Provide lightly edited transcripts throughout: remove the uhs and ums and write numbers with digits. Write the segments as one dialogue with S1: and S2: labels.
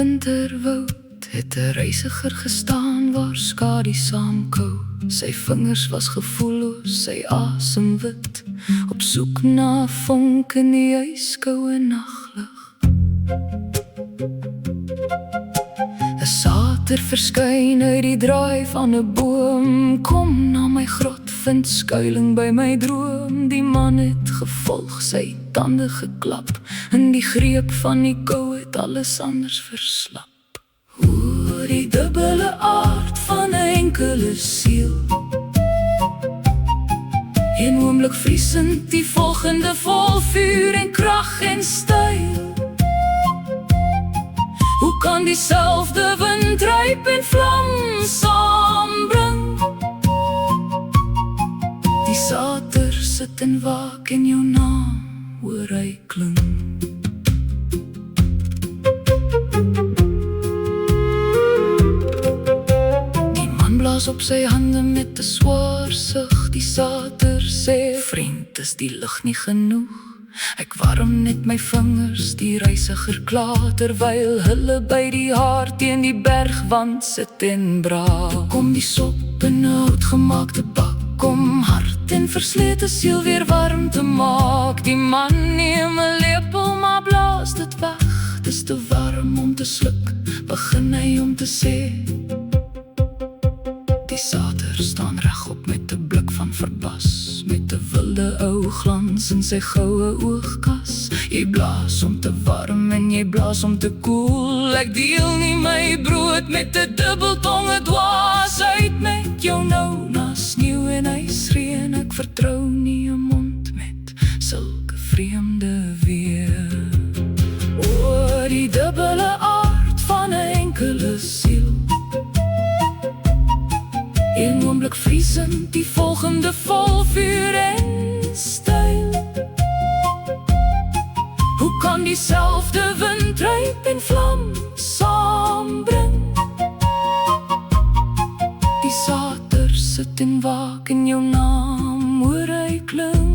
S1: winterwoud het 'n reisiger gestaan waar skadu saamkou. Sy vingers was gevoelloos, sy asem wit, op soek na 'n vonk in die ijskoue naglig. 'n Sater verskyn uit die draai van 'n boom, kom na my grot, vind skuiling by my droom. Die man het gevolg, sy tande geklap, in die greep van die kou het alles anders verslap. Oor die dubbele aard van 'n enkele siel, een oomblik vriesend, die volgende vol vuur en krag en styl. Hoe kan diezelfde wind ryp en vlam saambring? Die sater sit en waak en jou naam hoor hy klink. Blaas op sy hande met 'n swaar sug. Die sater sê, vriend, is die lig nie genoeg? Ek warm net my vingers, die reisiger kla, terwyl hulle by die haar teen die bergwand sit en bra. Kom die sop in 'n houtgemaakte bak, om hart en verslete siel weer warm te maak. Die man neem 'n lepel, maar blaas dit weg. Dis te warm om te sluk, begin hy om te sê. Die sater staan regop met 'n blik van verbas, met 'n wilde ou glans in sy goue oogkas. Jy blaas om te warm en jy blaas om te koel. Ek deel nie my brood met 'n dubbeltonge dwaas. Uit met jou nou na sneeu en ysreën. Ek vertrou nie 'n mond met sulke vreemde weer. Oor die dubbele aard van 'n enkele siel, een oomblik vriesend, die volgende vol vuur en styl. Hoe kan diezelfde wind ryp en vlam saambring? Die sater sit en waak en jou naam hoor hy klink.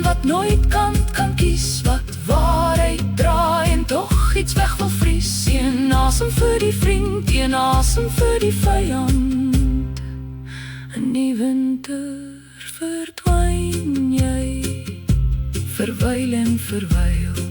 S1: Wat nooit kan kies, wat waarheid draai en toch iets weg wil vries. Een asem vir die vriend, een asem vir die vyand. In die winter verdwyn jy, verwyl en verwyl.